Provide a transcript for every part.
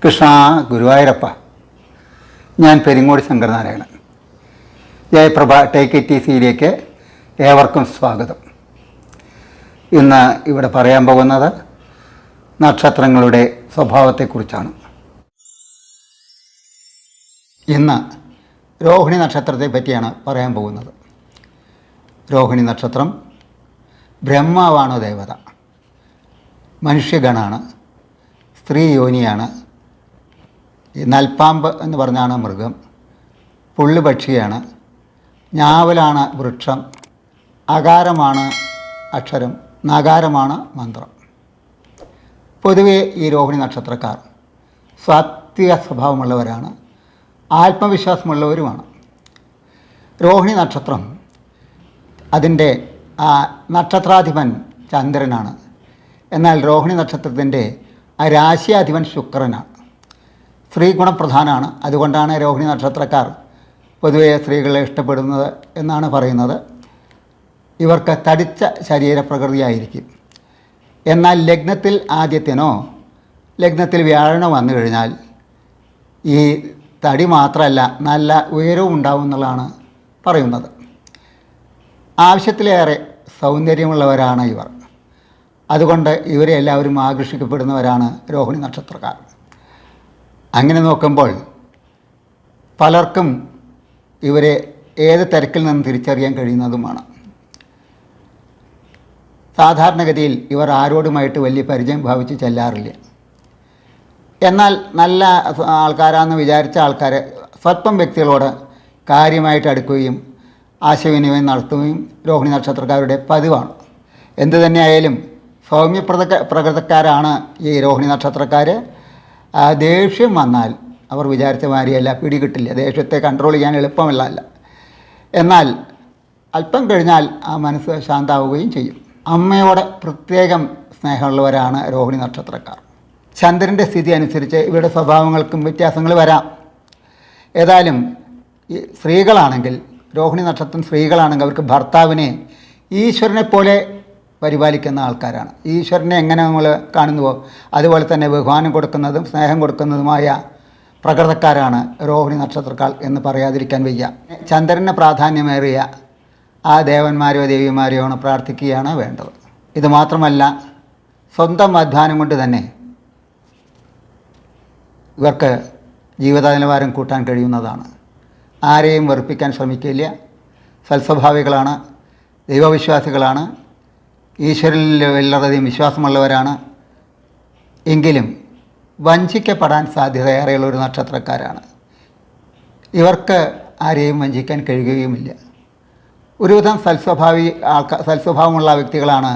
കൃഷ്ണ ഗുരുവായൂരപ്പ. ഞാൻ പെരിങ്ങോടി Sankaranarayanan. Jayaprabha take it ഈസിയിലേക്ക് ഏവർക്കും സ്വാഗതം. ഇന്ന് ഇവിടെ പറയാൻ പോകുന്നത് നക്ഷത്രങ്ങളുടെ സ്വഭാവത്തെക്കുറിച്ചാണ്. ഇന്ന് രോഹിണി നക്ഷത്രത്തെ പറ്റിയാണ് പറയാൻ പോകുന്നത്. രോഹിണി നക്ഷത്രം ബ്രഹ്മാവാണ് ദേവത, മനുഷ്യഗണാണ്, സ്ത്രീ യോനിയാണ്. നൽപ്പാമ്പ് എന്ന് പറഞ്ഞാണ് മൃഗം, പുള്ളുപക്ഷിയാണ്, ഞാവലാണ് വൃക്ഷം, അകാരമാണ് അക്ഷരം, നകാരമാണ് മന്ത്രം. പൊതുവെ ഈ രോഹിണി നക്ഷത്രക്കാർ സാത്വിക സ്വഭാവമുള്ളവരാണ്, ആത്മവിശ്വാസമുള്ളവരുമാണ്. രോഹിണി നക്ഷത്രം അതിൻ്റെ നക്ഷത്രാധിപൻ ചന്ദ്രനാണ്. എന്നാൽ രോഹിണി നക്ഷത്രത്തിൻ്റെ രാശിയാധിപൻ ശുക്രനാണ്. സ്ത്രീ ഗുണപ്രധാനമാണ്. അതുകൊണ്ടാണ് രോഹിണി നക്ഷത്രക്കാർ പൊതുവെ സ്ത്രീകളെ ഇഷ്ടപ്പെടുന്നത് എന്നാണ് പറയുന്നത്. ഇവർക്ക് തടിച്ച ശരീരപ്രകൃതിയായിരിക്കും. എന്നാൽ ലഗ്നത്തിൽ ആദ്യത്തിനോ ലഗ്നത്തിൽ വ്യാഴനോ വന്നു കഴിഞ്ഞാൽ ഈ തടി മാത്രമല്ല നല്ല ഉയരവും ഉണ്ടാവും എന്നുള്ളതാണ് പറയുന്നത്. ആവശ്യത്തിലേറെ സൗന്ദര്യമുള്ളവരാണ് ഇവർ. അതുകൊണ്ട് ഇവരെ എല്ലാവരും ആകർഷിക്കപ്പെടുന്നവരാണ് രോഹിണി നക്ഷത്രക്കാർ. അങ്ങനെ നോക്കുമ്പോൾ പലർക്കും ഇവരെ ഏത് തിരക്കിൽ നിന്നും തിരിച്ചറിയാൻ കഴിയുന്നതുമാണ്. സാധാരണഗതിയിൽ ഇവർ ആരോടുമായിട്ട് വലിയ പരിചയം ഭാവിച്ച് ചെല്ലാറില്ല. എന്നാൽ നല്ല ആൾക്കാരാണെന്ന് വിചാരിച്ച ആൾക്കാരെ സ്വല്പം വ്യക്തികളോട് കാര്യമായിട്ട് അടുക്കുകയും ആശയവിനിമയം നടത്തുകയും രോഹിണി നക്ഷത്രക്കാരുടെ പതിവാണ്. എന്തു തന്നെയായാലും സൗമ്യ പ്രകൃതക്കാരാണ് ഈ രോഹിണി നക്ഷത്രക്കാർ. ദേഷ്യം വന്നാൽ അവർ വിചാരിച്ച മാതിരിയല്ല, പിടികിട്ടില്ല. ദേഷ്യത്തെ കൺട്രോൾ ചെയ്യാൻ എളുപ്പമല്ല. എന്നാൽ അല്പം കഴിഞ്ഞാൽ ആ മനസ്സ് ശാന്താവുകയും ചെയ്യും. അമ്മയോട് പ്രത്യേകം സ്നേഹമുള്ളവരാണ് രോഹിണി നക്ഷത്രക്കാർ. ചന്ദ്രൻ്റെ സ്ഥിതി അനുസരിച്ച് ഇവരുടെ സ്വഭാവങ്ങൾക്കും വ്യത്യാസങ്ങൾ വരാം. ഏതായാലും ഈ സ്ത്രീകളാണെങ്കിൽ, രോഹിണി നക്ഷത്രം സ്ത്രീകളാണെങ്കിൽ അവർക്ക് ഭർത്താവിനെ ഈശ്വരനെ പോലെ പരിപാലിക്കുന്ന ആൾക്കാരാണ്. ഈശ്വരനെ എങ്ങനെ നമ്മൾ കാണുന്നുവോ അതുപോലെ തന്നെ ബഹുമാനം കൊടുക്കുന്നതും സ്നേഹം കൊടുക്കുന്നതുമായ പ്രകൃതക്കാരാണ് രോഹിണി നക്ഷത്രക്കാർ എന്ന് പറയാതിരിക്കാൻ വയ്യ. ചന്ദ്രന് പ്രാധാന്യമേറിയ ആ ദേവന്മാരെയോ ദേവിമാരെയോ പ്രാർത്ഥിക്കുകയാണ് വേണ്ടത്. ഇത് മാത്രമല്ല, സ്വന്തം അധ്വാനം കൊണ്ട് തന്നെ ഇവർക്ക് ജീവിത നിലവാരം കൂട്ടാൻ കഴിയുന്നതാണ്. ആരെയും വെറുപ്പിക്കാൻ ശ്രമിക്കില്ല. സൽസ്വഭാവികളാണ്, ദൈവവിശ്വാസികളാണ്, ഈശ്വരനിൽ വളരെയധികം വിശ്വാസമുള്ളവരാണ്. എങ്കിലും വഞ്ചിക്കപ്പെടാൻ സാധ്യതയേറെയുള്ള ഒരു നക്ഷത്രക്കാരാണ്. ഇവർക്ക് ആരെയും വഞ്ചിക്കാൻ കഴിയുകയുമില്ല. ഒരുവിധം സൽസ്വഭാവമുള്ള വ്യക്തികളാണ്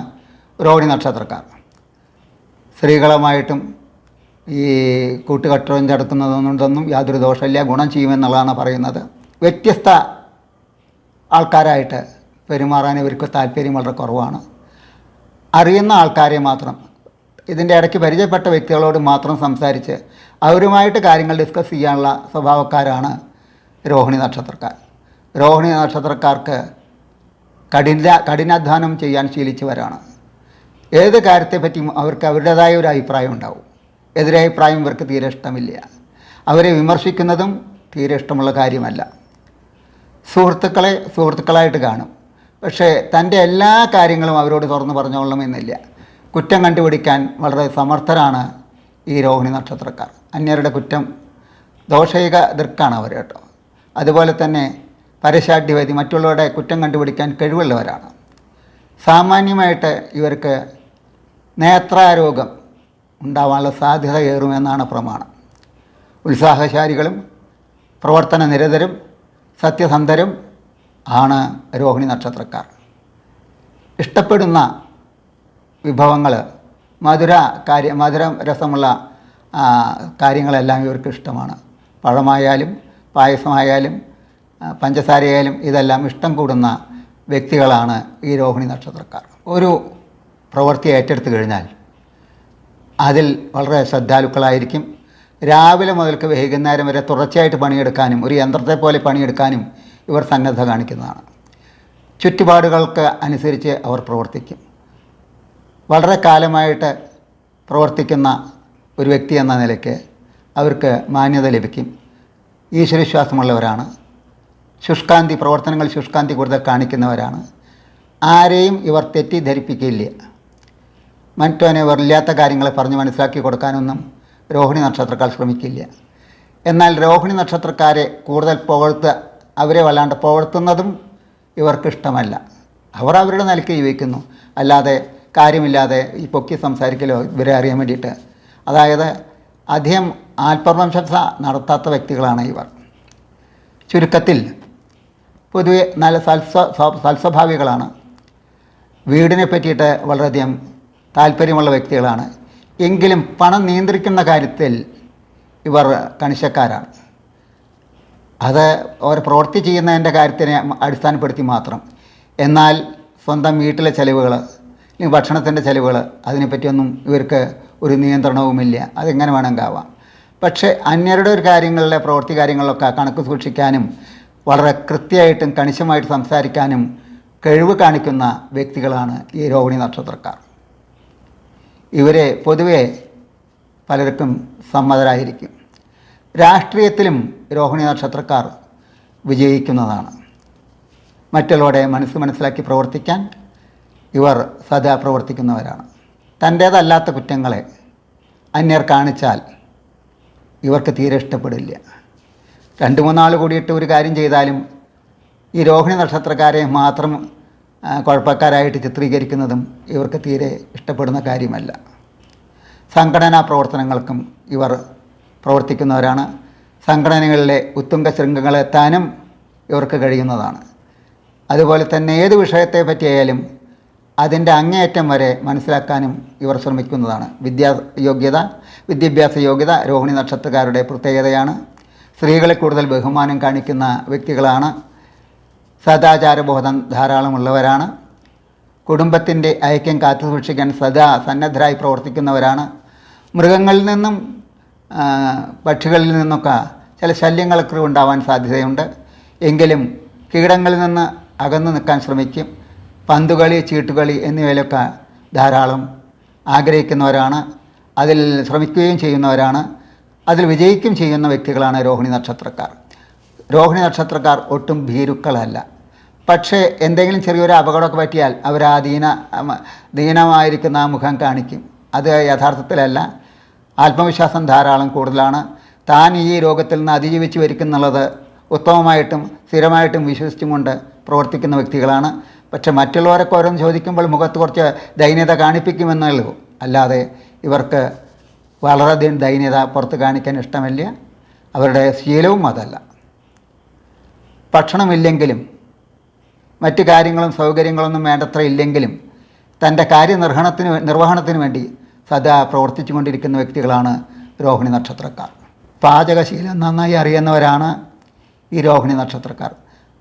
രോഹിണി നക്ഷത്രക്കാർ. സ്ത്രീകളുമായിട്ടും ഈ കൂട്ടുകെട്ടും ചടക്കുന്നതൊന്നും യാതൊരു ദോഷമില്ല, ഗുണം ചെയ്യുമെന്നുള്ളതാണ് പറയുന്നത്. വ്യത്യസ്ത ആൾക്കാരായിട്ട് പെരുമാറാൻ ഇവർക്ക് താല്പര്യം വളരെ കുറവാണ്. അറിയുന്ന ആൾക്കാരെ മാത്രം, ഇതിൻ്റെ ഇടയ്ക്ക് പരിചയപ്പെട്ട വ്യക്തികളോട് മാത്രം സംസാരിച്ച് അവരുമായിട്ട് കാര്യങ്ങൾ ഡിസ്കസ് ചെയ്യാനുള്ള സ്വഭാവക്കാരാണ് രോഹിണി നക്ഷത്രക്കാർ. രോഹിണി നക്ഷത്രക്കാർക്ക് കഠിനാധ്വാനം ചെയ്യാൻ ശീലിച്ചവരാണ്. ഏത് കാര്യത്തെപ്പറ്റിയും അവർക്ക് അവരുടേതായ ഒരു അഭിപ്രായം ഉണ്ടാവും. എതിരഭിപ്രായം ഇവർക്ക് തീരെ ഇഷ്ടമില്ല. അവരെ വിമർശിക്കുന്നതും തീരെ ഇഷ്ടമുള്ള കാര്യമല്ല. സുഹൃത്തുക്കളായിട്ട് കാണും. പക്ഷേ തൻ്റെ എല്ലാ കാര്യങ്ങളും അവരോട് തുറന്നു പറഞ്ഞോളണമെന്നില്ല. കുറ്റം കണ്ടുപിടിക്കാൻ വളരെ സമർത്ഥരാണ് ഈ രോഹിണി നക്ഷത്രക്കാർ. അന്യരുടെ കുറ്റം ദോഷൈക ദൃക്കാണ് അവർ കേട്ടോ. അതുപോലെ തന്നെ പരശാഠ്യവതി, മറ്റുള്ളവരുടെ കുറ്റം കണ്ടുപിടിക്കാൻ കഴിവുള്ളവരാണ്. സാമാന്യമായിട്ട് ഇവർക്ക് നേത്രാരോഗം ഉണ്ടാവാനുള്ള സാധ്യത ഏറുമെന്നാണ് പ്രമാണം. ഉത്സാഹശാലികളും പ്രവർത്തന നിരതരും സത്യസന്ധരും ആണ് രോഹിണി നക്ഷത്രക്കാർ. ഇഷ്ടപ്പെടുന്ന വിഭവങ്ങൾ മധുര രസമുള്ള കാര്യങ്ങളെല്ലാം ഇവർക്ക് ഇഷ്ടമാണ്. പഴമായാലും പായസമായാലും പഞ്ചസാരയായാലും ഇതെല്ലാം ഇഷ്ടം കൂടുന്ന വ്യക്തികളാണ് ഈ രോഹിണി നക്ഷത്രക്കാർ. ഒരു പ്രവൃത്തി ഏറ്റെടുത്തു കഴിഞ്ഞാൽ അതിൽ വളരെ ശ്രദ്ധാലുക്കളായിരിക്കും. രാവിലെ മുതൽക്ക് വൈകുന്നേരം വരെ തുടർച്ചയായിട്ട് പണിയെടുക്കാനും ഒരു യന്ത്രത്തെ പോലെ പണിയെടുക്കാനും ഇവർ സന്നദ്ധ കാണിക്കുന്നതാണ്. ചുറ്റുപാടുകൾക്ക് അനുസരിച്ച് അവർ പ്രവർത്തിക്കും. വളരെ കാലമായിട്ട് പ്രവർത്തിക്കുന്ന ഒരു വ്യക്തി എന്ന നിലയ്ക്ക് അവർക്ക് മാന്യത ലഭിക്കും. ഈശ്വരവിശ്വാസമുള്ളവരാണ്. ശുഷ്കാന്തി കൂടുതൽ കാണിക്കുന്നവരാണ്. ആരെയും ഇവർ തെറ്റിദ്ധരിപ്പിക്കില്ല. മറ്റവനെ ഇവർ ഇല്ലാത്ത കാര്യങ്ങളെ പറഞ്ഞ് മനസ്സിലാക്കി കൊടുക്കാനൊന്നും രോഹിണി നക്ഷത്രക്കാർ ശ്രമിക്കില്ല. എന്നാൽ രോഹിണി നക്ഷത്രക്കാരെ കൂടുതൽ അവരെ വല്ലാണ്ട് പുകഴ്ത്തുന്നതും ഇവർക്കിഷ്ടമല്ല. അവർ അവരുടെ നിലയ്ക്ക് ജീവിക്കുന്നു, അല്ലാതെ കാര്യമില്ലാതെ ഈ പൊക്കി സംസാരിക്കലോ ഇവരെ അറിയാൻ വേണ്ടിയിട്ട്. അതായത് അധികം ആത്മപ്രശംസ നടത്താത്ത വ്യക്തികളാണ് ഇവർ. ചുരുക്കത്തിൽ പൊതുവെ നല്ല സൽസ്വഭാവികളാണ്. വീടിനെ പറ്റിയിട്ട് വളരെയധികം താല്പര്യമുള്ള വ്യക്തികളാണ്. എങ്കിലും പണം നിയന്ത്രിക്കുന്ന കാര്യത്തിൽ ഇവർ കണിശക്കാരാണ്. അത് അവർ പ്രവൃത്തി ചെയ്യുന്നതിൻ്റെ കാര്യത്തിനെ അടിസ്ഥാനപ്പെടുത്തി മാത്രം. എന്നാൽ സ്വന്തം വീട്ടിലെ ചിലവുകൾ അല്ലെങ്കിൽ ഭക്ഷണത്തിൻ്റെ ചിലവുകൾ അതിനെപ്പറ്റിയൊന്നും ഇവർക്ക് ഒരു നിയന്ത്രണവുമില്ല. അതെങ്ങനെ വേണമെങ്കിൽ ആവാം. പക്ഷേ അന്യരുടെ ഒരു പ്രവൃത്തി കാര്യങ്ങളിലൊക്കെ കണക്ക് സൂക്ഷിക്കാനും വളരെ കൃത്യമായിട്ടും കണിശമായിട്ട് സംസാരിക്കാനും കഴിവ് കാണിക്കുന്ന വ്യക്തികളാണ് ഈ രോഹിണി നക്ഷത്രക്കാർ. ഇവരെ പൊതുവെ പലർക്കും സമ്മതരായിരിക്കും. രാഷ്ട്രീയത്തിലും രോഹിണി നക്ഷത്രക്കാർ വിജയിക്കുന്നതാണ്. മറ്റുള്ളവരുടെ മനസ്സിലാക്കി പ്രവർത്തിക്കാൻ ഇവർ സദാ പ്രവർത്തിക്കുന്നവരാണ്. തൻ്റേതല്ലാത്ത കുറ്റങ്ങളെ അന്യർ കാണിച്ചാൽ ഇവർക്ക് തീരെ ഇഷ്ടപ്പെടില്ല. 2-3 നാൾ കൂടിയിട്ട് ഒരു കാര്യം ചെയ്താലും ഈ രോഹിണി നക്ഷത്രക്കാരെ മാത്രം കുഴപ്പക്കാരായിട്ട് ചിത്രീകരിക്കുന്നതും ഇവർക്ക് തീരെ ഇഷ്ടപ്പെടുന്ന കാര്യമല്ല. സംഘടനാ പ്രവർത്തനങ്ങൾക്കും ഇവർ പ്രവർത്തിക്കുന്നവരാണ്. സംഘടനകളിലെ ഉത്തുംഗ ശൃംഖങ്ങളെത്താനും ഇവർക്ക് കഴിയുന്നതാണ്. അതുപോലെ തന്നെ ഏത് വിഷയത്തെ പറ്റിയായാലും അതിൻ്റെ അങ്ങേയറ്റം വരെ മനസ്സിലാക്കാനും ഇവർ ശ്രമിക്കുന്നതാണ്. വിദ്യാഭ്യാസ യോഗ്യത രോഹിണി നക്ഷത്രക്കാരുടെ പ്രത്യേകതയാണ്. സ്ത്രീകളെ കൂടുതൽ ബഹുമാനം കാണിക്കുന്ന വ്യക്തികളാണ്. സദാചാരബോധം ധാരാളമുള്ളവരാണ്. കുടുംബത്തിൻ്റെ ഐക്യം കാത്തുസൂക്ഷിക്കാൻ സദാ സന്നദ്ധരായി പ്രവർത്തിക്കുന്നവരാണ്. മൃഗങ്ങളിൽ നിന്നും പക്ഷികളിൽ നിന്നൊക്കെ ചില ശല്യങ്ങളൊക്കെ ഉണ്ടാവാൻ സാധ്യതയുണ്ട്. എങ്കിലും കീടങ്ങളിൽ നിന്ന് അകന്നു നിൽക്കാൻ ശ്രമിക്കും. പന്തുകളി, ചീട്ടുകളി എന്നിവയിലൊക്കെ ധാരാളം ആഗ്രഹിക്കുന്നവരാണ്. അതിൽ ശ്രമിക്കുകയും ചെയ്യുന്നവരാണ്. അതിൽ വിജയിക്കുകയും ചെയ്യുന്ന വ്യക്തികളാണ് രോഹിണി നക്ഷത്രക്കാർ. രോഹിണി നക്ഷത്രക്കാർ ഒട്ടും ഭീരുക്കളല്ല. പക്ഷേ എന്തെങ്കിലും ചെറിയൊരു അപകടമൊക്കെ പറ്റിയാൽ അവർ ആ ദീനമായിരിക്കുന്ന ആ മുഖം കാണിക്കും. അത് യഥാർത്ഥത്തിലല്ല. ആത്മവിശ്വാസം ധാരാളം കൂടുതലാണ്. താൻ ഈ രോഗത്തിൽ നിന്ന് അതിജീവിച്ച് വരിക്കുന്നുള്ളത് ഉത്തമമായിട്ടും സ്ഥിരമായിട്ടും വിശ്വസിച്ചും കൊണ്ട് പ്രവർത്തിക്കുന്ന വ്യക്തികളാണ്. പക്ഷെ മറ്റുള്ളവരൊക്കെ ഓരോന്ന് ചോദിക്കുമ്പോൾ മുഖത്ത് കുറച്ച് ദൈന്യത കാണിപ്പിക്കുമെന്നുള്ളൂ. അല്ലാതെ ഇവർക്ക് വളരെയധികം ദൈന്യത പുറത്ത് കാണിക്കാൻ ഇഷ്ടമില്ല. അവരുടെ ശീലവും അതല്ല. ഭക്ഷണമില്ലെങ്കിലും മറ്റു കാര്യങ്ങളും സൗകര്യങ്ങളൊന്നും വേണ്ടത്ര ഇല്ലെങ്കിലും തൻ്റെ നിർവഹണത്തിന് വേണ്ടി സദാ പ്രവർത്തിച്ചു കൊണ്ടിരിക്കുന്ന വ്യക്തികളാണ് രോഹിണി നക്ഷത്രക്കാർ. പാചകശീലം നന്നായി അറിയുന്നവരാണ് ഈ രോഹിണി നക്ഷത്രക്കാർ.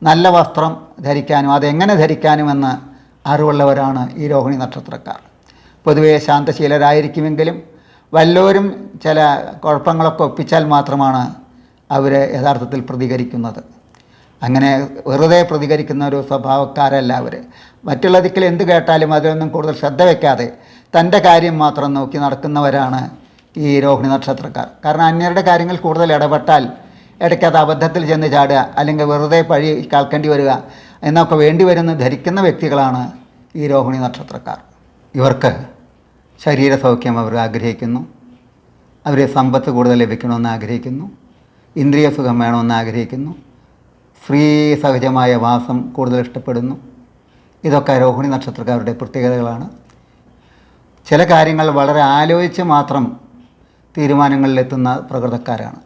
നല്ല വസ്ത്രം ധരിക്കാനും അതെങ്ങനെ ധരിക്കാനുമെന്ന് അറിവുള്ളവരാണ് ഈ രോഹിണി നക്ഷത്രക്കാർ. പൊതുവേ ശാന്തശീലരായിരിക്കുമെങ്കിലും വല്ലവരും ചില കുഴപ്പങ്ങളൊക്കെ ഒപ്പിച്ചാൽ മാത്രമാണ് അവർ യഥാർത്ഥത്തിൽ പ്രതികരിക്കുന്നത്. അങ്ങനെ വെറുതെ പ്രതികരിക്കുന്ന ഒരു സ്വഭാവക്കാരല്ല അവർ. മറ്റുള്ള ദിക്കിൽ എന്ത് കേട്ടാലും അതിലൊന്നും കൂടുതൽ ശ്രദ്ധ വയ്ക്കാതെ തൻ്റെ കാര്യം മാത്രം നോക്കി നടക്കുന്നവരാണ് ഈ രോഹിണി നക്ഷത്രക്കാർ. കാരണം അന്യരുടെ കാര്യങ്ങൾ കൂടുതൽ ഇടപെട്ടാൽ ഇടയ്ക്ക് അത് അബദ്ധത്തിൽ ചെന്ന് ചാടുക, അല്ലെങ്കിൽ വെറുതെ പഴി കേൾക്കേണ്ടി വരിക എന്നൊക്കെ വേണ്ടി വരുന്ന ധരിക്കുന്ന വ്യക്തികളാണ് ഈ രോഹിണി നക്ഷത്രക്കാർ. ഇവർക്ക് ശരീര സൗഖ്യം അവർ ആഗ്രഹിക്കുന്നു. അവരെ സമ്പത്ത് കൂടുതൽ ലഭിക്കണമെന്ന് ആഗ്രഹിക്കുന്നു. ഇന്ദ്രിയ സുഖം വേണമെന്ന് ആഗ്രഹിക്കുന്നു. സ്ത്രീ സഹജമായ വാസം കൂടുതൽ ഇഷ്ടപ്പെടുന്നു. ഇതൊക്കെ രോഹിണി നക്ഷത്രക്കാരുടെ പ്രത്യേകതകളാണ്. ചില കാര്യങ്ങൾ വളരെ ആലോചിച്ച് മാത്രം തീരുമാനങ്ങളിലെത്തുന്ന പ്രകൃതക്കാരാണ്.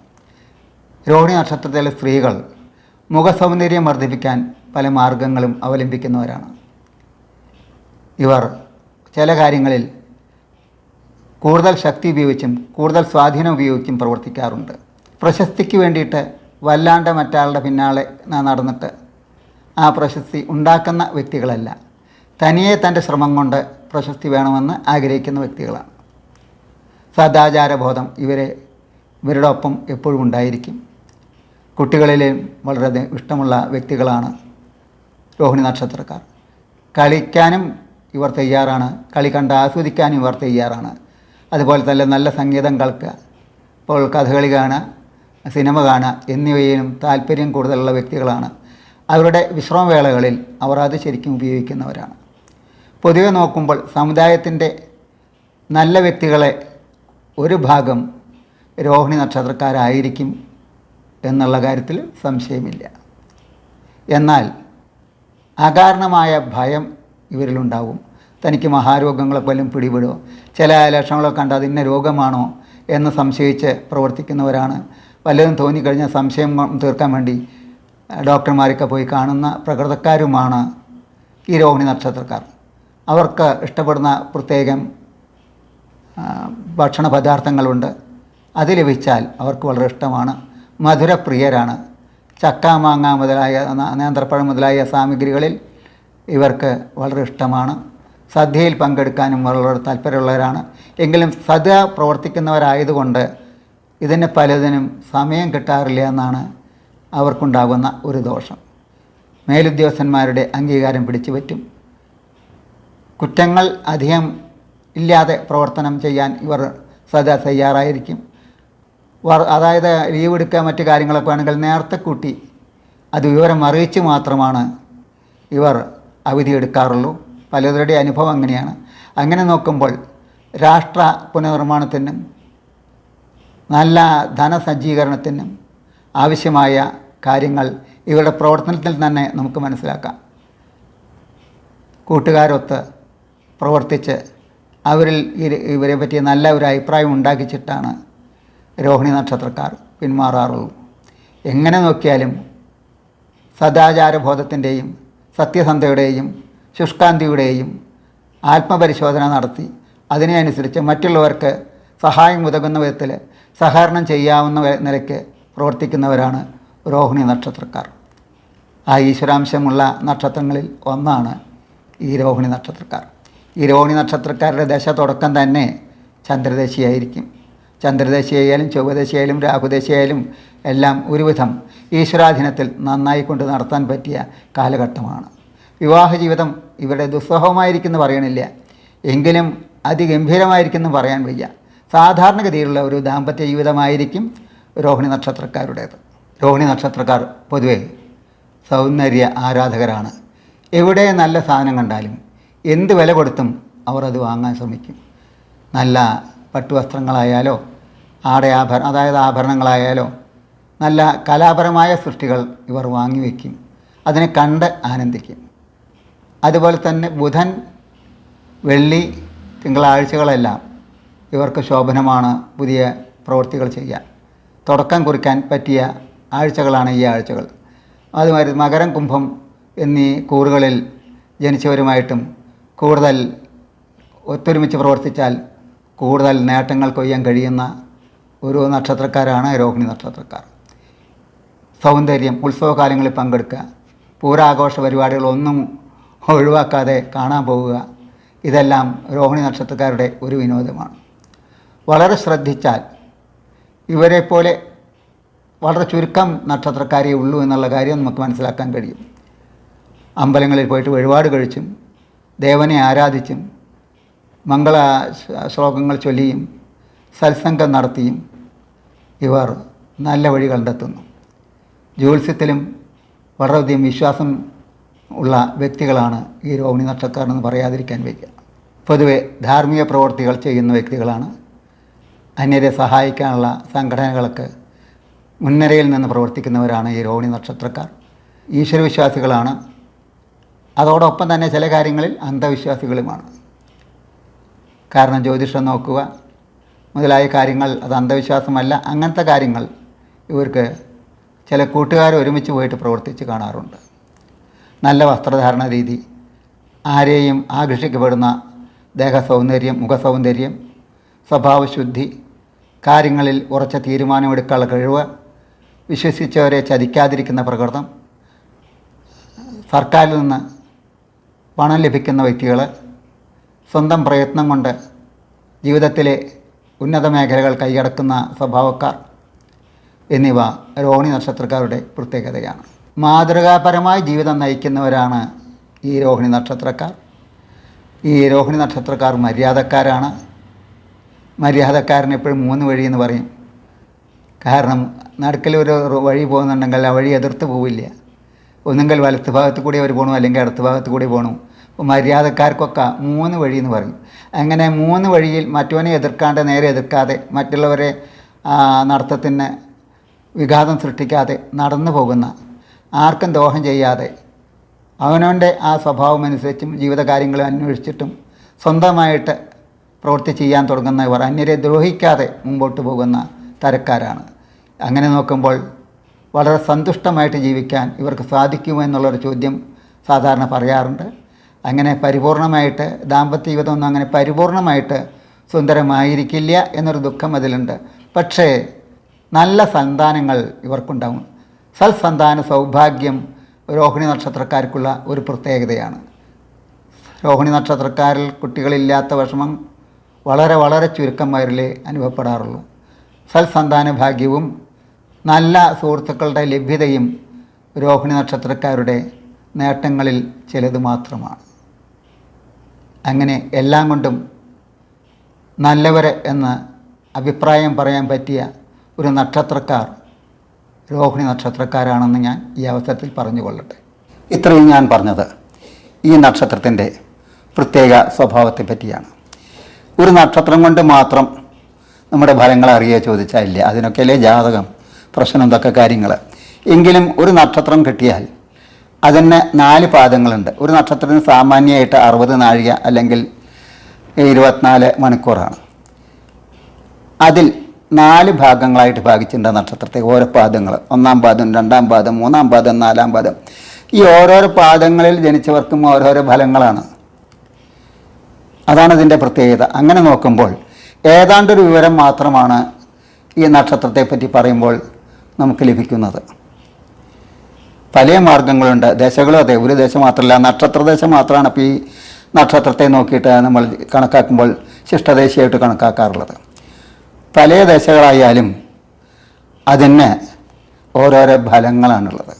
രോഹിണി നക്ഷത്രത്തിലെ സ്ത്രീകൾ മുഖസൗന്ദര്യം വർദ്ധിപ്പിക്കാൻ പല മാർഗങ്ങളും അവലംബിക്കുന്നവരാണ്. ഇവർ ചില കാര്യങ്ങളിൽ കൂടുതൽ ശക്തി ഉപയോഗിച്ചും കൂടുതൽ സ്വാധീനം ഉപയോഗിച്ചും പ്രവർത്തിക്കാറുണ്ട്. പ്രശസ്തിക്ക് വേണ്ടിയിട്ട് വല്ലാണ്ട് മറ്റാളുടെ പിന്നാലെ നടന്നിട്ട് ആ പ്രശസ്തി ഉണ്ടാക്കുന്ന വ്യക്തികളല്ല. തനിയെ തൻ്റെ ശ്രമം കൊണ്ട് പ്രശസ്തി വേണമെന്ന് ആഗ്രഹിക്കുന്ന വ്യക്തികളാണ്. സദാചാരബോധം ഇവരുടെ ഒപ്പം എപ്പോഴും ഉണ്ടായിരിക്കും. കുട്ടികളിലെയും വളരെ ഇഷ്ടമുള്ള വ്യക്തികളാണ് രോഹിണി നക്ഷത്രക്കാർ. കളിക്കാനും ഇവർ തയ്യാറാണ്. കളി കണ്ട് ആസ്വദിക്കാനും ഇവർ തയ്യാറാണ്. അതുപോലെ തന്നെ നല്ല സംഗീതം കേൾക്കുക, ഇപ്പോൾ കഥകളി കാണുക, സിനിമ കാണുക എന്നിവയിലും താല്പര്യം കൂടുതലുള്ള വ്യക്തികളാണ്. അവരുടെ വിശ്രമവേളകളിൽ അവർ അത് ശരിക്കും ഉപയോഗിക്കുന്നവരാണ്. പൊതുവെ നോക്കുമ്പോൾ സമുദായത്തിൻ്റെ നല്ല വ്യക്തികളെ ഒരു ഭാഗം രോഹിണി നക്ഷത്രക്കാരായിരിക്കും എന്നുള്ള കാര്യത്തിൽ സംശയമില്ല. എന്നാൽ അകാരണമായ ഭയം ഇവരിലുണ്ടാവും. തനിക്ക് മഹാരോഗങ്ങളൊക്കെ വല്ലതും പിടിപെടുമോ, ചില ലക്ഷണങ്ങളൊക്കെ കണ്ട് അതിൻ്റെ രോഗമാണോ എന്ന് സംശയിച്ച് പ്രവർത്തിക്കുന്നവരാണ്. വല്ലതും തോന്നിക്കഴിഞ്ഞാൽ സംശയം തീർക്കാൻ വേണ്ടി ഡോക്ടർമാരൊക്കെ പോയി കാണുന്ന പ്രകൃതക്കാരുമാണ് ഈ രോഹിണി നക്ഷത്രക്കാർ. അവർക്ക് ഇഷ്ടപ്പെടുന്ന പ്രത്യേകം ഭക്ഷണ പദാർത്ഥങ്ങളുണ്ട്. അത് ലഭിച്ചാൽ അവർക്ക് വളരെ ഇഷ്ടമാണ്. മധുരപ്രിയരാണ്. ചക്ക, മാങ്ങ മുതലായ നേന്ത്രപ്പഴം മുതലായ സാമഗ്രികളിൽ ഇവർക്ക് വളരെ ഇഷ്ടമാണ്. സദ്യയിൽ പങ്കെടുക്കാനും വളരെ താല്പര്യമുള്ളവരാണ്. എങ്കിലും സദ്യ പ്രവർത്തിക്കുന്നവരായതുകൊണ്ട് ഇതിന് പലതിനും സമയം കിട്ടാറില്ല എന്നാണ് അവർക്കുണ്ടാകുന്ന ഒരു ദോഷം. മേലുദ്യോഗസ്ഥന്മാരുടെ അംഗീകാരം പിടിച്ചു പറ്റും. കുറ്റങ്ങൾ അധികം ഇല്ലാതെ പ്രവർത്തനം ചെയ്യാൻ ഇവർ സദാ തയ്യാറായിരിക്കും. അതായത് ലീവ് എടുക്കുക, മറ്റു കാര്യങ്ങളൊക്കെ വേണമെങ്കിൽ നേരത്തെ കൂട്ടി അത് വിവരം അറിയിച്ച് മാത്രമാണ് ഇവർ അവധി എടുക്കാറുള്ളൂ. പലരുടെ അനുഭവം അങ്ങനെയാണ്. അങ്ങനെ നോക്കുമ്പോൾ രാഷ്ട്ര പുനർനിർമ്മാണത്തിനും നല്ല ധനസജ്ജീകരണത്തിനും ആവശ്യമായ കാര്യങ്ങൾ ഇവരുടെ പ്രവർത്തനത്തിൽ തന്നെ നമുക്ക് മനസ്സിലാക്കാം. കൂട്ടുകാരൊത്ത് പ്രവർത്തിച്ച് അവരിൽ ഇവരെ പറ്റി നല്ല ഒരു അഭിപ്രായം ഉണ്ടാക്കിച്ചിട്ടാണ് രോഹിണി നക്ഷത്രക്കാർ പിന്മാറാറുള്ളൂ. എങ്ങനെ നോക്കിയാലും സദാചാരബോധത്തിൻ്റെയും സത്യസന്ധതയുടെയും ശുഷ്കാന്തിയുടെയും ആത്മപരിശോധന നടത്തി അതിനെ അനുസരിച്ച് മറ്റുള്ളവർക്ക് സഹായം ഉതകുന്ന വിധത്തിൽ സഹകരണം ചെയ്യാവുന്ന നിലയ്ക്ക് പ്രവർത്തിക്കുന്നവരാണ് രോഹിണി നക്ഷത്രക്കാർ. ആ ഈശ്വരാംശമുള്ള നക്ഷത്രങ്ങളിൽ ഒന്നാണ് ഈ രോഹിണി നക്ഷത്രക്കാർ. ഈ രോഹിണി നക്ഷത്രക്കാരുടെ ദശ തുടക്കം തന്നെ ചന്ദ്രദശയായിരിക്കും. ചന്ദ്രദശയായാലും ചൊവ്വദശയായാലും രാഹുദശയായാലും എല്ലാം ഒരുവിധം ഈശ്വരാധീനത്തിൽ നന്നായി കൊണ്ട് നടത്താൻ പറ്റിയ കാലഘട്ടമാണ്. വിവാഹ ജീവിതം ഇവരുടെ ദുസ്സഹമായിരിക്കുമെന്ന് പറയണില്ല, എങ്കിലും അതിഗംഭീരമായിരിക്കുമെന്ന് പറയാൻ വയ്യ. സാധാരണഗതിയിലുള്ള ഒരു ദാമ്പത്യ ജീവിതമായിരിക്കും രോഹിണി നക്ഷത്രക്കാരുടേത്. രോഹിണി നക്ഷത്രക്കാർ പൊതുവെ സൗന്ദര്യ ആരാധകരാണ്. എവിടെ നല്ല സാധനം കണ്ടാലും എന്ത് വില കൊടുത്തും അവർ അത് വാങ്ങാൻ ശ്രമിക്കും. നല്ല പട്ടുവസ്ത്രങ്ങളായാലോ അതായത് ആഭരണങ്ങളായാലോ നല്ല കലാപരമായ സൃഷ്ടികൾ ഇവർ വാങ്ങിവെക്കും. അതിനെ കണ്ട് ആനന്ദിക്കും. അതുപോലെ തന്നെ ബുധൻ, വെള്ളി, തിങ്കളാഴ്ചകളെല്ലാം ഇവർക്ക് ശോഭനമാണ് പുതിയ പ്രവൃത്തികൾ ചെയ്യാൻ. തുടക്കം കുറിക്കാൻ പറ്റിയ ആഴ്ചകളാണ് ഈ ആഴ്ചകൾ. അതുമാതിരി മകരം, കുംഭം എന്നീ കൂറുകളിൽ ജനിച്ചവരുമായിട്ടും കൂടുതൽ ഒത്തൊരുമിച്ച് പ്രവർത്തിച്ചാൽ കൂടുതൽ നേട്ടങ്ങൾ കൊയ്യാൻ കഴിയുന്ന ഒരു നക്ഷത്രക്കാരാണ് രോഹിണി നക്ഷത്രക്കാർ. സൗന്ദര്യം, ഉത്സവകാലങ്ങളിൽ പങ്കെടുക്കുക, പൂരാഘോഷ പരിപാടികളൊന്നും ഒഴിവാക്കാതെ കാണാൻ പോവുക, ഇതെല്ലാം രോഹിണി നക്ഷത്രക്കാരുടെ ഒരു വിനോദമാണ്. വളരെ ശ്രദ്ധിച്ചാൽ ഇവരെപ്പോലെ വളരെ ചുരുക്കം നക്ഷത്രക്കാരേ ഉള്ളൂ എന്നുള്ള കാര്യം നമുക്ക് മനസ്സിലാക്കാൻ കഴിയും. അമ്പലങ്ങളിൽ പോയിട്ട് വഴിപാട് കഴിച്ചും ദേവനെ ആരാധിച്ചും മംഗള ശ്ലോകങ്ങൾ ചൊല്ലിയും സത്സംഗം നടത്തിയും ഇവർ നല്ല വഴി കണ്ടെത്തുന്നു. ജ്യോത്സ്യത്തിലും വളരെയധികം വിശ്വാസം ഉള്ള വ്യക്തികളാണ് ഈ രോഹിണി നക്ഷത്രക്കാരെന്ന് പറയാതിരിക്കാൻ വയ്യ. പൊതുവെ ധാർമ്മിക പ്രവൃത്തികൾ ചെയ്യുന്ന വ്യക്തികളാണ്. അന്യരെ സഹായിക്കാനുള്ള സംഘടനകൾക്ക് മുൻനിരയിൽ നിന്ന് പ്രവർത്തിക്കുന്നവരാണ് ഈ രോഹിണി നക്ഷത്രക്കാർ. ഈശ്വരവിശ്വാസികളാണ്. അതോടൊപ്പം തന്നെ ചില കാര്യങ്ങളിൽ അന്ധവിശ്വാസികളുമാണ്. കാരണം ജ്യോതിഷം നോക്കുക മുതലായ കാര്യങ്ങൾ അത് അന്ധവിശ്വാസമല്ല. അങ്ങനത്തെ കാര്യങ്ങൾ ഇവർക്ക് ചില കൂട്ടുകാർ ഒരുമിച്ച് പോയിട്ട് പ്രവർത്തിച്ച് കാണാറുണ്ട്. നല്ല വസ്ത്രധാരണ രീതി, ആരെയും ആകർഷിക്കപ്പെടുന്ന ദേഹസൗന്ദര്യം, മുഖസൗന്ദര്യം, സ്വഭാവശുദ്ധി, കാര്യങ്ങളിൽ ഉറച്ച തീരുമാനമെടുക്കാനുള്ള കഴിവ്, വിശ്വസിച്ചവരെ ചതിക്കാതിരിക്കുന്ന പ്രകൃതം, സർക്കാരിൽ നിന്ന് പണം ലഭിക്കുന്ന വ്യക്തികൾ, സ്വന്തം പ്രയത്നം കൊണ്ട് ജീവിതത്തിലെ ഉന്നത മേഖലകൾ കൈയടക്കുന്ന സ്വഭാവക്കാർ എന്നിവ രോഹിണി നക്ഷത്രക്കാരുടെ പ്രത്യേകതയാണ്. മാതൃകാപരമായ ജീവിതം നയിക്കുന്നവരാണ് ഈ രോഹിണി നക്ഷത്രക്കാർ. ഈ രോഹിണി നക്ഷത്രക്കാർ മര്യാദക്കാരാണ്. മര്യാദക്കാരന് എപ്പോഴും 3 വഴി എന്ന് പറയും. കാരണം നടുക്കിലൊരു വഴി പോകുന്നുണ്ടെങ്കിൽ ആ വഴി എതിർത്ത് പോവില്ല. ഒന്നുകിൽ വലത്ത് ഭാഗത്ത് കൂടി അവർ പോകണം, അല്ലെങ്കിൽ ഇടത്ത് ഭാഗത്ത് കൂടി പോകണം. ഇപ്പോൾ മര്യാദക്കാർക്കൊക്കെ 3 വഴി എന്ന് പറയും. അങ്ങനെ 3 വഴിയിൽ മറ്റവനെ എതിർക്കാണ്ട് നേരെ എതിർക്കാതെ മറ്റുള്ളവരെ നടത്തത്തിന് വിഘാതം സൃഷ്ടിക്കാതെ നടന്നു പോകുന്ന, ആർക്കും ദോഷം ചെയ്യാതെ അവനവൻ്റെ ആ സ്വഭാവം അനുസരിച്ചും ജീവിതകാര്യങ്ങൾ അന്വേഷിച്ചിട്ടും സ്വന്തമായിട്ട് പ്രവൃത്തി ചെയ്യാൻ തുടങ്ങുന്നവർ അന്യരെ ദ്രോഹിക്കാതെ മുമ്പോട്ട് പോകുന്ന തരക്കാരാണ്. അങ്ങനെ നോക്കുമ്പോൾ വളരെ സന്തുഷ്ടമായിട്ട് ജീവിക്കാൻ ഇവർക്ക് സാധിക്കുമോ എന്നുള്ളൊരു ചോദ്യം സാധാരണ പറയാറുണ്ട്. അങ്ങനെ പരിപൂർണമായിട്ട് ദാമ്പത്യ ജീവിതമൊന്നും അങ്ങനെ പരിപൂർണമായിട്ട് സുന്ദരമായിരിക്കില്ല എന്നൊരു ദുഃഖം അതിലുണ്ട്. പക്ഷേ നല്ല സന്താനങ്ങൾ ഇവർക്കുണ്ടാവും. സൽസന്താന സൗഭാഗ്യം രോഹിണി നക്ഷത്രക്കാർക്കുള്ള ഒരു പ്രത്യേകതയാണ്. രോഹിണി നക്ഷത്രക്കാരിൽ കുട്ടികളില്ലാത്ത വിഷമം വളരെ വളരെ ചുരുക്കന്മാരിലേ അനുഭവപ്പെടാറുള്ളൂ. സൽസന്താന ഭാഗ്യവും നല്ല സുഹൃത്തുക്കളുടെ ലഭ്യതയും രോഹിണി നക്ഷത്രക്കാരുടെ നേട്ടങ്ങളിൽ ചിലത് മാത്രമാണ്. അങ്ങനെ എല്ലാം കൊണ്ടും നല്ലവർ എന്ന് അഭിപ്രായം പറയാൻ പറ്റിയ ഒരു നക്ഷത്രക്കാർ രോഹിണി നക്ഷത്രക്കാരാണെന്ന് ഞാൻ ഈ അവസരത്തിൽ പറഞ്ഞുകൊള്ളട്ടെ. ഇത്രയും ഞാൻ പറഞ്ഞത് ഈ നക്ഷത്രത്തിൻ്റെ പ്രത്യേക സ്വഭാവത്തെ പറ്റിയാണ്. ഒരു നക്ഷത്രം കൊണ്ട് മാത്രം നമ്മുടെ ഫലങ്ങൾ അറിയുക ചോദിച്ചാൽ ഇല്ല. അതിനൊക്കെയല്ലേ ജാതകം, പ്രശ്നം, ഇതൊക്കെ കാര്യങ്ങൾ. എങ്കിലും ഒരു നക്ഷത്രം കിട്ടിയാൽ അതിന് 4 പാദങ്ങളുണ്ട്. ഒരു നക്ഷത്രത്തിന് സാമാന്യമായിട്ട് 60 നാഴിക അല്ലെങ്കിൽ 24 മണിക്കൂറാണ്. അതിൽ 4 ഭാഗങ്ങളായിട്ട് ഭാഗിച്ചിട്ടുണ്ട് നക്ഷത്രത്തെ. ഓരോ പാദങ്ങൾ, 1-ാം പാദം, 2-ാം പാദം, 3-ാം പാദം, 4-ാം പാദം. ഈ ഓരോരോ പാദങ്ങളിൽ ജനിച്ചവർക്കും ഓരോരോ ഫലങ്ങളാണ്. അതാണ് ഇതിൻ്റെ പ്രത്യേകത. അങ്ങനെ നോക്കുമ്പോൾ ഏതാണ്ടൊരു വിവരം മാത്രമാണ് ഈ നക്ഷത്രത്തെപ്പറ്റി പറയുമ്പോൾ നമുക്ക് ലഭിക്കുന്നത്. പല മാർഗങ്ങളുണ്ട്. ദേശങ്ങളും അതെ, ഒരു ദേശം മാത്രമല്ല, നക്ഷത്രദേശം മാത്രമാണ് ഇപ്പോൾ ഈ നക്ഷത്രത്തെ നോക്കിയിട്ട് നമ്മൾ കണക്കാക്കുമ്പോൾ ശിഷ്ടദേശീയമായിട്ട് കണക്കാക്കാറുള്ളത്. പല ദേശങ്ങളായാലും അതിന് ഓരോരോ ഫലങ്ങളാണുള്ളത്.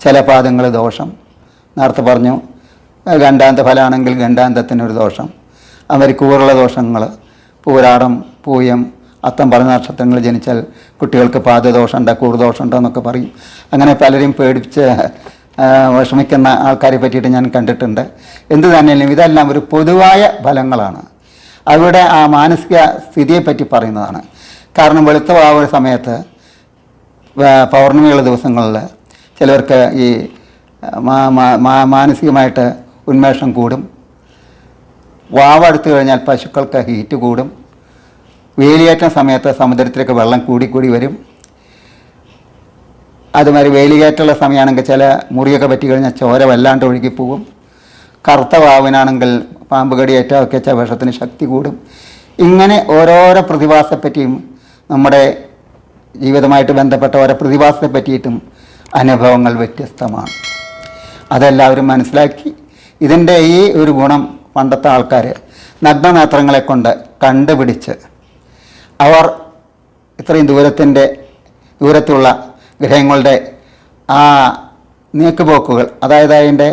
ചില പാദങ്ങൾ ദോഷം, നേരത്തെ പറഞ്ഞു. ഗണ്ഡാന്ത ഫലമാണെങ്കിൽ ഗണ്ഡാന്തത്തിനൊരു ദോഷം. കൂറുള്ള ദോഷങ്ങൾ, പൂരാടം, പൂയം, അത്തം പറഞ്ഞ നക്ഷത്രങ്ങൾ ജനിച്ചാൽ കുട്ടികൾക്ക് പാദദോഷമുണ്ട്, കൂറുദോഷമുണ്ട് എന്നൊക്കെ പറയും. അങ്ങനെ പലരെയും പേടിച്ച് വിഷമിക്കുന്ന ആൾക്കാരെ പറ്റിയിട്ട് ഞാൻ കണ്ടിട്ടുണ്ട്. എന്തു തന്നെയാലും ഇതെല്ലാം ഒരു പൊതുവായ ഫലങ്ങളാണ്. അവിടെ ആ മാനസിക സ്ഥിതിയെപ്പറ്റി പറയുന്നതാണ്. കാരണം വെളുത്ത വാവുന്ന സമയത്ത് പൗർണമിയുള്ള ദിവസങ്ങളിൽ ചിലവർക്ക് ഈ മാനസികമായിട്ട് ഉന്മേഷം കൂടും. വാവെടുത്തു കഴിഞ്ഞാൽ പശുക്കൾക്ക് ഹീറ്റ് കൂടും. വേലിയേറ്റ സമയത്ത് സമുദ്രത്തിലേക്ക് വെള്ളം കൂടിക്കൂടി വരും. അതുമാതിരി വേലിയേറ്റുള്ള സമയമാണെങ്കിൽ ചില മുറിയൊക്കെ പറ്റി കഴിഞ്ഞാൽ ചോര വല്ലാണ്ട് ഒഴുകിപ്പോവും. കറുത്ത വാവിനാണെങ്കിൽ പാമ്പ് കടിയേറ്റമൊക്കെ വിഷത്തിന് ശക്തി കൂടും. ഇങ്ങനെ ഓരോരോ പ്രതിഭാസത്തെപ്പറ്റിയും നമ്മുടെ ജീവിതമായിട്ട് ബന്ധപ്പെട്ട ഓരോ പ്രതിഭാസത്തെ പറ്റിയിട്ടും അനുഭവങ്ങൾ വ്യത്യസ്തമാണ്. അതെല്ലാവരും മനസ്സിലാക്കി ഇതിൻ്റെ ഈ ഒരു ഗുണം പണ്ടത്തെ ആൾക്കാർ നഗ്നനേത്രങ്ങളെ കൊണ്ട് കണ്ടുപിടിച്ച് അവർ ഇത്രയും ദൂരത്തുള്ള ഗ്രഹങ്ങളുടെ ആ നീക്കുപോക്കുകൾ, അതായത് അതിൻ്റെ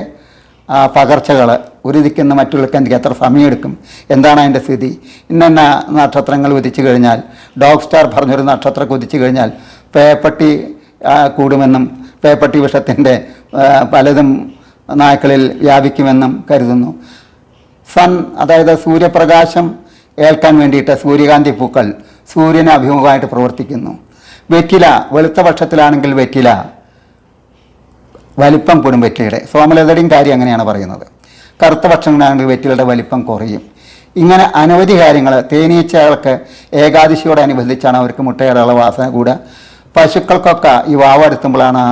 പകർച്ചകൾ, ഒരു ദിക്കുന്ന മറ്റുള്ളവർക്ക് എനിക്ക് എത്ര സമയമെടുക്കും, എന്താണ് അതിൻ്റെ സ്ഥിതി, ഇന്ന നക്ഷത്രങ്ങൾ ഉദിച്ചു കഴിഞ്ഞാൽ, ഡോഗ് സ്റ്റാർ പറഞ്ഞൊരു നക്ഷത്രം ഉദിച്ചു കഴിഞ്ഞാൽ പേപ്പട്ടി കൂടുമെന്നും പേപ്പട്ടി വിഷത്തിൻ്റെ പലതും നായ്ക്കളിൽ വ്യാപിക്കുമെന്നും കരുതുന്നു. അതായത് സൂര്യപ്രകാശം ഏൽക്കാൻ വേണ്ടിയിട്ട് സൂര്യകാന്തി പൂക്കൾ സൂര്യന് അഭിമുഖമായിട്ട് പ്രവർത്തിക്കുന്നു. വെറ്റില, വെളുത്ത പക്ഷത്തിലാണെങ്കിൽ വെറ്റില വലിപ്പം കൂടും. വെറ്റിലയുടെ സോമലതയുടെയും കാര്യം അങ്ങനെയാണ് പറയുന്നത്. കറുത്ത പക്ഷങ്ങളാണെങ്കിൽ വെറ്റിലയുടെ വലിപ്പം കുറയും. ഇങ്ങനെ അനവധി കാര്യങ്ങൾ. തേനീച്ചകൾക്ക് ഏകാദശിയോടനുബന്ധിച്ചാണ് അവർക്ക് മുട്ടയിടാനുള്ള വാസന കൂടുക. പശുക്കൾക്കൊക്കെ ഈ വാവെടുത്തുമ്പോഴാണ്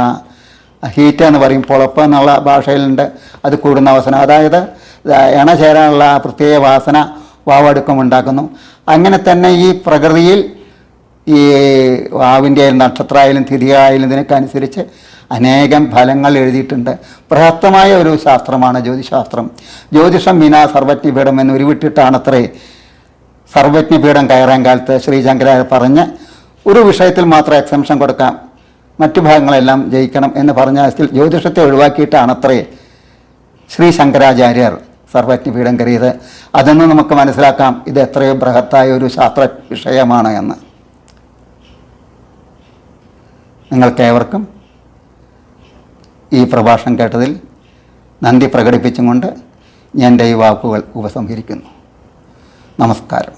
ഹീറ്റ് എന്ന് പറയും, പൊളപ്പ് എന്നുള്ള ഭാഷയിലുണ്ട്, അത് കൂടുന്ന വാസന. അതായത് എണ ചേരാനുള്ള പ്രത്യേക വാസന വാവെടുക്കുമുണ്ടാക്കുന്നു. അങ്ങനെ തന്നെ ഈ പ്രകൃതിയിൽ ഈ വാവിൻ്റെ ആയാലും നക്ഷത്രമായാലും തിഥിയായാലും ഇതിനൊക്കെ അനുസരിച്ച് അനേകം ഫലങ്ങൾ എഴുതിയിട്ടുണ്ട്. ബൃഹത്തമായ ഒരു ശാസ്ത്രമാണ് ജ്യോതിശാസ്ത്രം. ജ്യോതിഷം വിനാ സർവജ്ഞപീഠം എന്ന് ഉരുവിട്ടിട്ടാണത്രേ സർവജ്ഞപീഠം കയറാൻ കാലത്ത് ശ്രീ ശങ്കരാചാര്യ പറഞ്ഞ് ഒരു വിഷയത്തിൽ മാത്രം എക്സംഷൻ കൊടുക്കാം, മറ്റു ഭാഗങ്ങളെല്ലാം ജയിക്കണം എന്ന് പറഞ്ഞ ജ്യോതിഷത്തെ ഒഴിവാക്കിയിട്ടാണത്രേ ശ്രീ ശങ്കരാചാര്യർ സർവജ്ഞപീഠം കയറിയത്. അതെന്ന് നമുക്ക് മനസ്സിലാക്കാം ഇത് എത്രയോ ബൃഹത്തായ ഒരു ശാസ്ത്ര വിഷയമാണ് എന്ന്. നിങ്ങൾക്കേവർക്കും ഈ പ്രഭാഷണം കേട്ടതിൽ നന്ദി പ്രകടിപ്പിച്ചും കൊണ്ട് ഞാൻ എൻ്റെ ഈ വാക്കുകൾ ഉപസംഹരിക്കുന്നു. നമസ്കാരം.